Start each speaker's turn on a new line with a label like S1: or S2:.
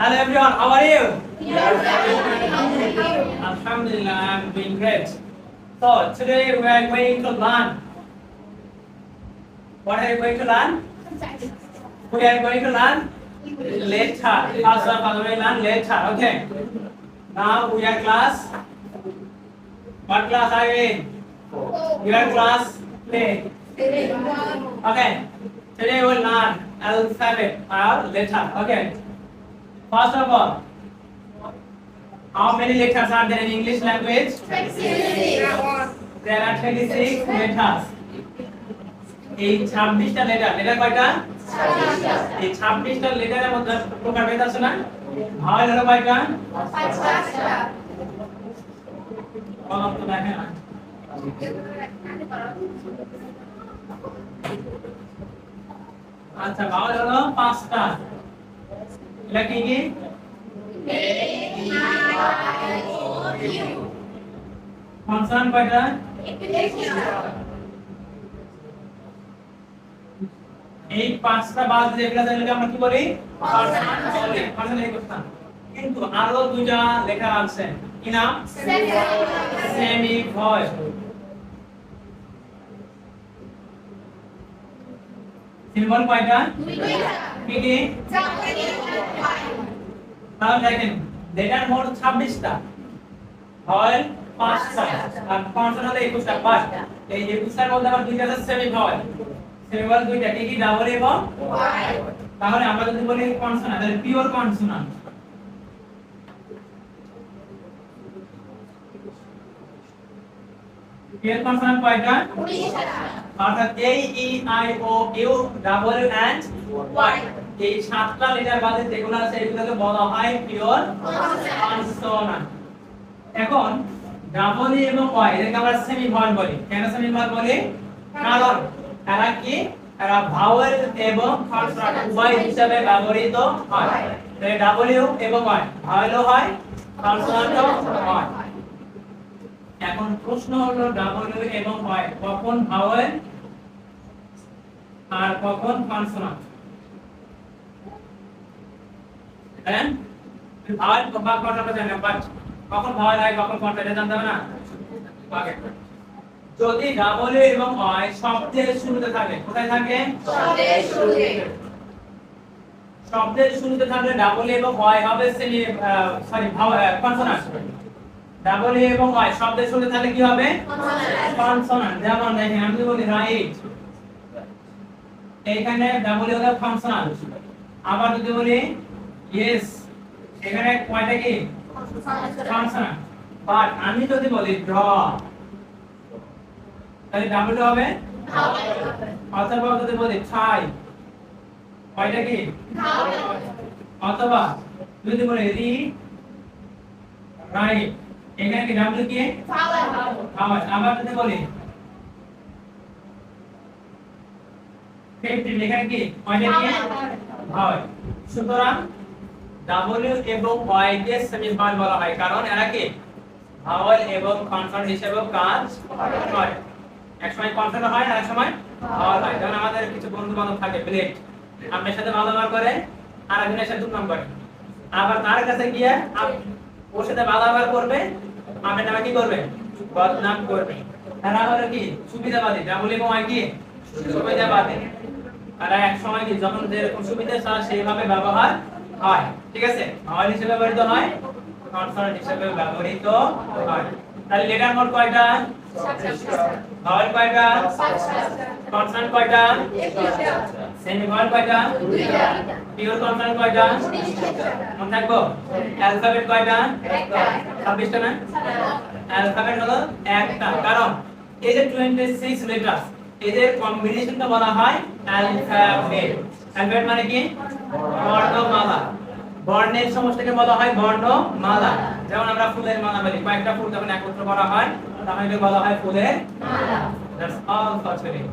S1: Hello everyone, how are you?
S2: Yes,
S1: Alhamdulillah, I'm doing great. So today we are going to learn. What are you going to learn? We are going to learn letter. First of all, we learn letter. Okay. Now we are class. What class are you in? You are class 3. Okay. Today we will learn alphabet or letter. Okay. First of all, how many letters are there in English language? There are 26 letters. এই 26টা letter কয়টা? 26টা। এই 26টা লেটারের মধ্যে প্রকারভেদ আছে না? Vowel হলো কয়টা? 5টা। বলো তো দেখেন না। আচ্ছা, ভাওয়েল হলো 5টা। এটা কি কি? কনসোনেন্ট কয়টা? এই 5টা বাদ দিয়ে যেগুলা তাহলে আমরা কি বলি? কনসোনেন্ট করতাম। কিন্তু আরো দুইটা লেখা আছে। কি নাম? সেমি ভয়েল। সিম্বল কয়টা? কি কি? তাহলে দেখেন লেটার মোট 26টা, ভয়েল 5টা আর কনসোনেন্ট 21টা। বাট এই 21টার মধ্যে আবার দুইটা আছে সেমি ভয়েল। সেমি ভয়েল দুইটা, কি কি? ডাবল এবং ওয়াই। তাহলে আমরা যদি বলি কনসোনেন্ট, তাহলে পিওর কনসোনেন্ট। পিওর কনসোনেন্ট কয়টা? 19টা। অর্থাৎ A E I O U double and Y. এই 7টা লেটার বাদে যেগুলো আছে এগুলোকে বলা হয় পিওর কনসোনেন্ট। এখন ডাবল ই এবং ওয়াই এদেরকে আমরা সেমি ভয়েল বলি। কেন সেমি ভয়েল বলি? কারণ এরা কি? এরা ভাওয়েল এবং কনসোনেন্ট উভয় হিসেবে ব্যবহৃত হয়। তাহলে ডাবল ইউ এবং ওয়াই ভাওয়েলও হয়, কনসোনেন্টও হয়। এখন প্রশ্ন হলো ডাবল ইউ এবং ওয়াই কখন ভাওয়েল আর কখন কনসোনেন্ট? হ্যাঁ, ভাওয়েল বা কনসোনেন্ট জানেন, বাট কখন ভাওয়েল হয় কখন কনসোনেন্ট জানতে হবে না? ওকে। যদি ডাবল ইউ এবং ওয়াই শব্দের শুরুতে থাকে, কোথায় থাকে? শব্দের শুরুতে। শব্দের শুরুতে থাকলে ডাবল ইউ এবং ওয়াই হবে সেমি কনসোনেন্ট। ডাবল ইউ এবং ওয়াই শব্দের শুরুতে থাকলে কি হবে? কনসোনেন্ট। যেমন দেখেন আমি যদি বলি রাইট, এখানে ডাবল ইউ হলো কনসোনেন্ট। আবার যদি বলি ইয়েস, এখানে কয়টা কি? কনসোনেন্ট। বাট আমি যদি বলি ড্র, তাহলে ডাবল ইউ হবে অথবা যদি বলি ট্রাই, কয়টা কি? অথবা যদি বলি রি রাইট, এখানে কি ডাবল কি? ভাওয়েল। আবার যদি বলি 15, এখানে কি? কয়টা কি? ভাওয়েল। সুতরাং ডাবল এবং ওয়াই কে সেমি ভয়েল বলা হয়, কারণ এরা কি? ভাওয়েল এবং কনসোনেন্ট হিসেবে কাজ করে। এক সময় কনসোনেন্ট হয় আর এক সময় ভাওয়েল হয়। যেমন আমাদের কিছু বন্ধু বান্ধব থাকে, ব্লেড আপনার সাথে ভালো ব্যবহার করে আর একজনের সাথে দুর্নাম করে। আবার তার কাছে গিয়ে ওর সাথে ভালো ব্যবহার করবে, আপনার নামে কি করবে? বদনাম করবে। তারা হলো কি? সুবিধাবাদী। ডাবল এবং ওয়াই কি? সুবিধাবাদী। তারা এক সময় কি যখন যেরকম সুবিধা চায় সেইভাবে ব্যবহার হয়। ঠিক আছে? ভাওয়েল হিসেবে ব্যবহৃত হয়, কনসোনেন্ট হিসেবে ব্যবহৃত হয়। তাহলে লেটার মোট কয়টা? ভাওয়েল কয়টা? কনসোনেন্ট কয়টা? সেমি ভয়েল কয়টা? 2টা। পিওর কনসোনেন্ট কয়টা? 19টা। মনে থাকবো? অ্যালফাবেট কয়টা? 1টা। 26টা না? অ্যালফাবেট হলো 1টা। কারণ এই যে 26 লেটারস, এদের কম্বিনেশনটা বলা হয় অ্যালফাবেট। অ্যালফাবেট মানে কি? বর্ণমালা। বর্ণের সমষ্টিকে বলা হয় বর্ণমালা। যেমন আমরা ফুলের মালা বলি, কয়েকটা ফুল যখন একত্র করা হয় তখন এটাকে বলা হয় ফুলের মালা। That's all for today.